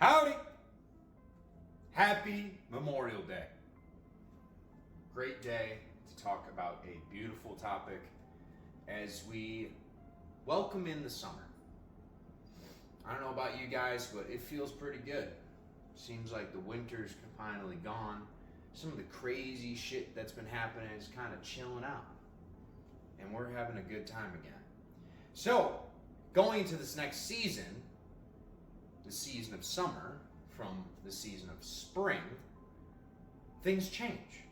Howdy! Happy Memorial Day. Great day to talk about a beautiful topic as we welcome in the summer. I don't know about you guys, but it feels pretty good. Seems like the winter's finally gone. Some of the crazy shit that's been happening is kind of chilling out. And we're having a good time again. So, going into this next season, the season of summer from the season of spring, things change.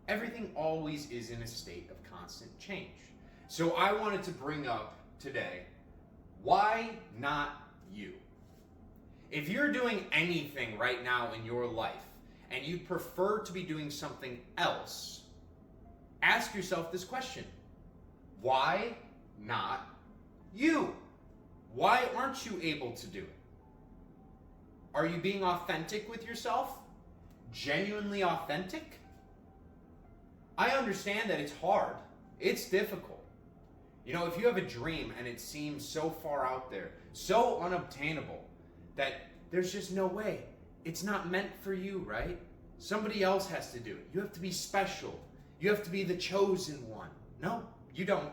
Everything always is in a state of constant change. So I wanted to bring up today, why not you? If you're doing anything right now in your life and you'd prefer to be doing something else, ask yourself this question. Why not you? Why aren't you able to do it? Are you being authentic with yourself? Genuinely authentic? I understand that it's hard. It's difficult. You know, if you have a dream and it seems so far out there, so unobtainable, that there's just no way. It's not meant for you, right? Somebody else has to do it. You have to be special. You have to be the chosen one. No, you don't.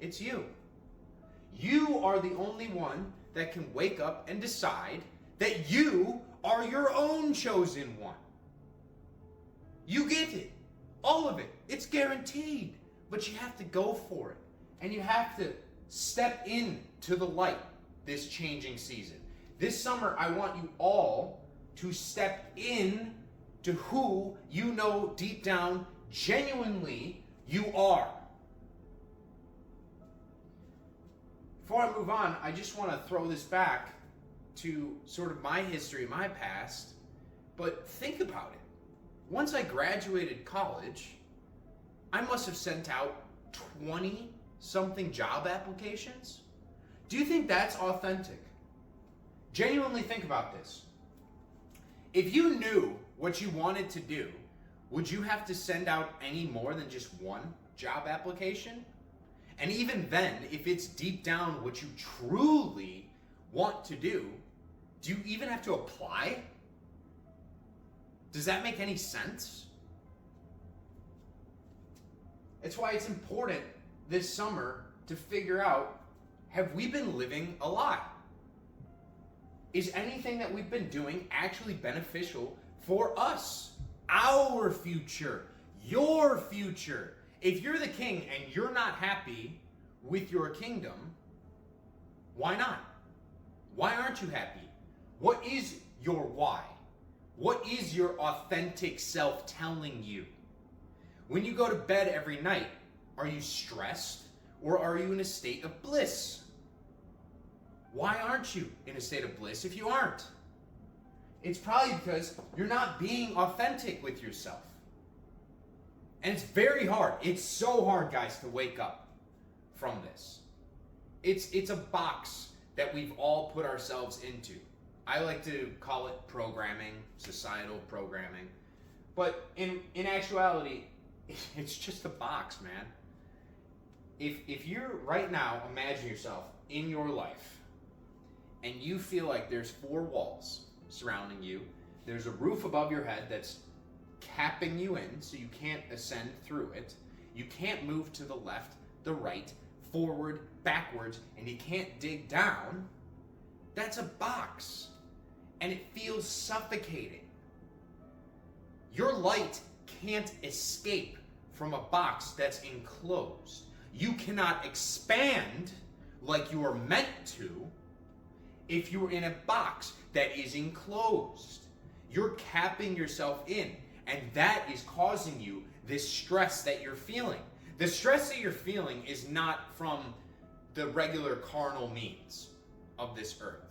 It's you. You are the only one that can wake up and decide that you are your own chosen one. You get it. All of it. It's guaranteed. But you have to go for it. And you have to step into the light this changing season. This summer, I want you all to step in to who you know deep down, genuinely, you are. Before I move on, I just want to throw this back to sort of my history, my past. But think about it. Once I graduated college, I must have sent out 20-something job applications. Do you think that's authentic? Genuinely think about this. If you knew what you wanted to do, would you have to send out any more than just one job application? And even then, if it's deep down what you truly want to do you even have to apply? Does that make any sense? It's why it's important this summer to figure out, have we been living a lie? Is anything that we've been doing actually beneficial for us? Our future, your future. If you're the king and you're not happy with your kingdom, why not? Why aren't you happy? What is your why? What is your authentic self telling you? When you go to bed every night, are you stressed or are you in a state of bliss? Why aren't you in a state of bliss if you aren't? It's probably because you're not being authentic with yourself. And it's very hard. It's so hard, guys, to wake up from this. It's a box that we've all put ourselves into. I like to call it programming, societal programming. But in actuality, it's just a box, man. If you're right now, imagine yourself in your life, and you feel like there's four walls surrounding you. There's a roof above your head that's capping you in so you can't ascend through it. You can't move to the left, the right, forward, backwards, and you can't dig down. That's a box. And it feels suffocating. Your light can't escape from a box that's enclosed. You cannot expand like you are meant to if you're in a box that is enclosed. You're capping yourself in, and that is causing you this stress that you're feeling. The stress that you're feeling is not from the regular carnal means of this earth.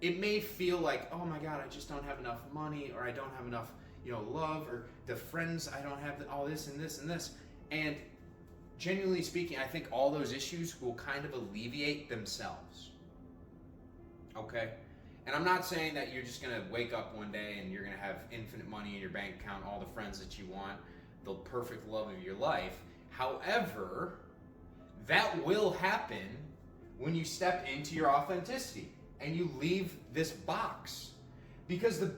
It may feel like, oh my God, I just don't have enough money, or I don't have enough, love, or the friends, I don't have all this and this and this. And genuinely speaking, I think all those issues will kind of alleviate themselves. Okay? And I'm not saying that you're just going to wake up one day and you're going to have infinite money in your bank account, all the friends that you want, the perfect love of your life. However, that will happen when you step into your authenticity. and you leave this box. Because the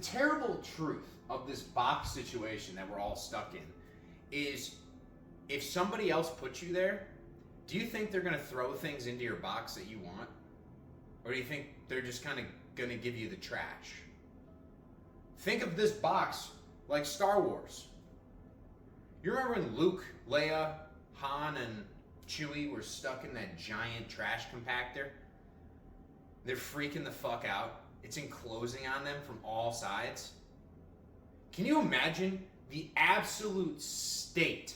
terrible truth of this box situation that we're all stuck in is, if somebody else puts you there, do you think they're going to throw things into your box that you want? Or do you think they're just kind of going to give you the trash? Think of this box like Star Wars. You remember when Luke, Leia, Han, and Chewie were stuck in that giant trash compactor? They're freaking the fuck out. It's enclosing on them from all sides. Can you imagine the absolute state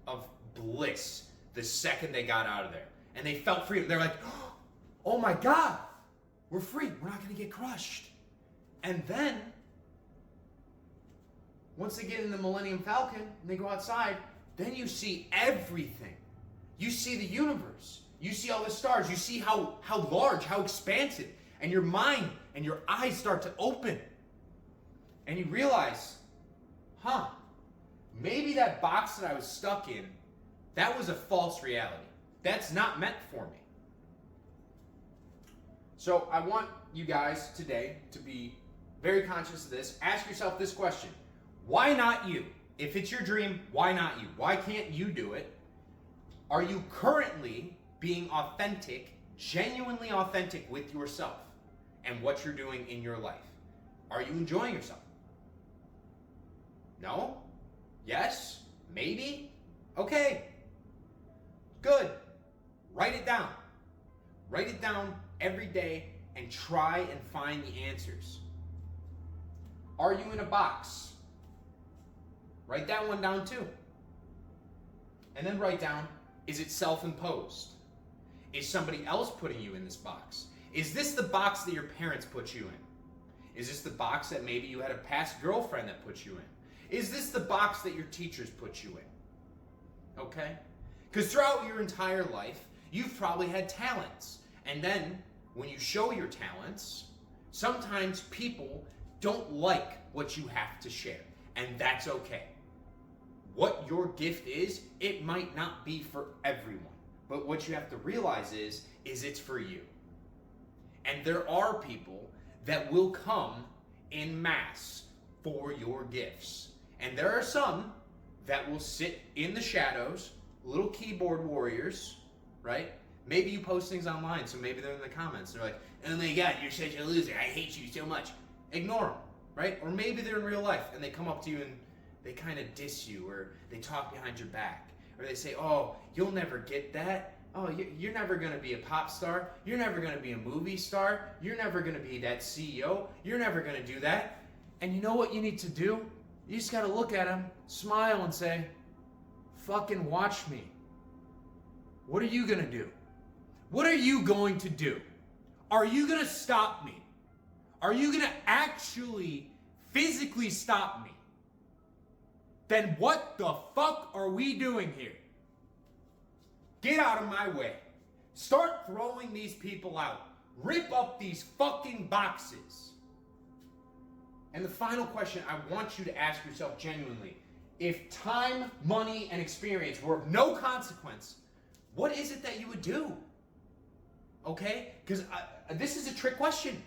of bliss the second they got out of there? And they felt free. They're like, oh my God, we're free. We're not going to get crushed. And then, once they get in the Millennium Falcon and they go outside, then you see everything. You see the universe. You see all the stars. You see how large, how expansive. And your mind and your eyes start to open. And you realize, maybe that box that I was stuck in, that was a false reality. That's not meant for me. So I want you guys today to be very conscious of this. Ask yourself this question. Why not you? If it's your dream, why not you? Why can't you do it? Are you currently being authentic, genuinely authentic with yourself and what you're doing in your life? Are you enjoying yourself? No? Yes? Maybe? Okay. Good. Write it down. Write it down every day and try and find the answers. Are you in a box? Write that one down too. And then write down, is it self-imposed? Is somebody else putting you in this box? Is this the box that your parents put you in? Is this the box that maybe you had a past girlfriend that put you in? Is this the box that your teachers put you in? Okay? Because throughout your entire life, you've probably had talents. And then, when you show your talents, sometimes people don't like what you have to share. And that's okay. What your gift is, it might not be for everyone. But what you have to realize is it's for you. And there are people that will come in mass for your gifts. And there are some that will sit in the shadows, little keyboard warriors, right? Maybe you post things online, so maybe they're in the comments. They're like, oh my God, you're such a loser. I hate you so much. Ignore them, right? Or maybe they're in real life and they come up to you and they kind of diss you, or they talk behind your back. Or they say, oh, you'll never get that. Oh, you're never going to be a pop star. You're never going to be a movie star. You're never going to be that CEO. You're never going to do that. And you know what you need to do? You just got to look at them, smile, and say, fucking watch me. What are you going to do? What are you going to do? Are you going to stop me? Are you going to actually physically stop me? Then what the fuck are we doing here? Get out of my way. Start throwing these people out. Rip up these fucking boxes. And the final question I want you to ask yourself genuinely, if time, money, and experience were of no consequence, what is it that you would do? Okay? Because this is a trick question.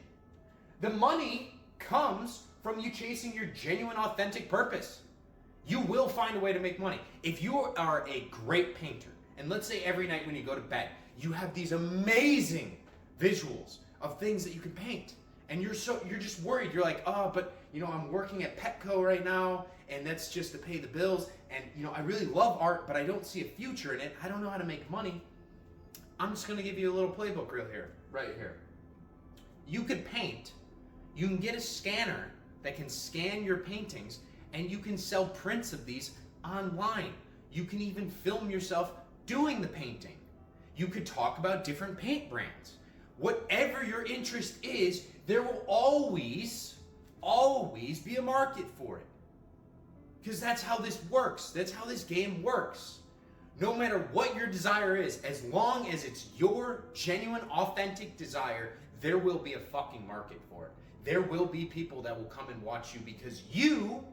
The money comes from you chasing your genuine, authentic purpose. You will find a way to make money. If you are a great painter, and let's say every night when you go to bed, you have these amazing visuals of things that you can paint. And you're just worried. You're like, oh, but I'm working at Petco right now, and that's just to pay the bills. And I really love art, but I don't see a future in it. I don't know how to make money. I'm just gonna give you a little playbook right here. You could paint. You can get a scanner that can scan your paintings, and you can sell prints of these online. You can even film yourself doing the painting. You could talk about different paint brands. Whatever your interest is, there will always be a market for it. Because that's how this works. That's how this game works. No matter what your desire is, as long as it's your genuine, authentic desire, there will be a fucking market for it. There will be people that will come and watch you because you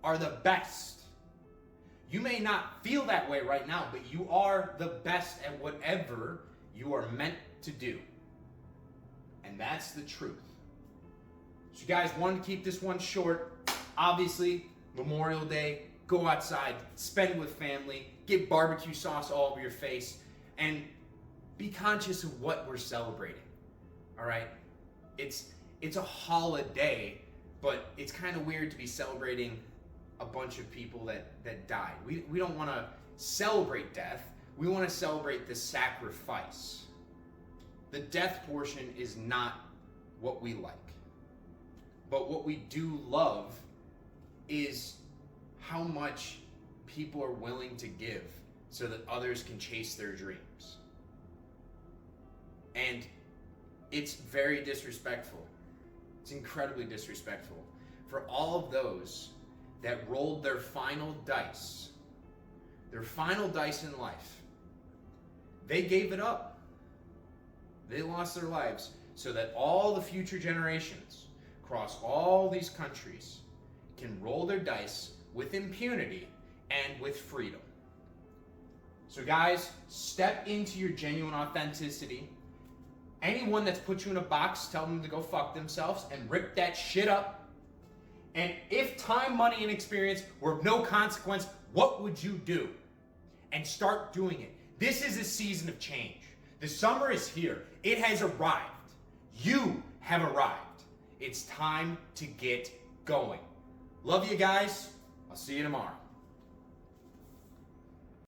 are the best. You may not feel that way right now, but you are the best at whatever you are meant to do. And that's the truth. So you guys wanted to keep this one short. Obviously, Memorial Day, go outside, spend with family, get barbecue sauce all over your face, and be conscious of what we're celebrating. All right? It's a holiday, but it's kind of weird to be celebrating a bunch of people that died. We don't want to celebrate death. We want to celebrate the sacrifice. The death portion is not what we like. But what we do love is how much people are willing to give so that others can chase their dreams. And it's very disrespectful. It's incredibly disrespectful for all of those that rolled their final dice in life. They gave it up. They lost their lives so that all the future generations across all these countries can roll their dice with impunity and with freedom. So guys, step into your genuine authenticity. Anyone that's put you in a box, tell them to go fuck themselves and rip that shit up. And if time, money, and experience were of no consequence, what would you do? And start doing it. This is a season of change. The summer is here. It has arrived. You have arrived. It's time to get going. Love you guys. I'll see you tomorrow.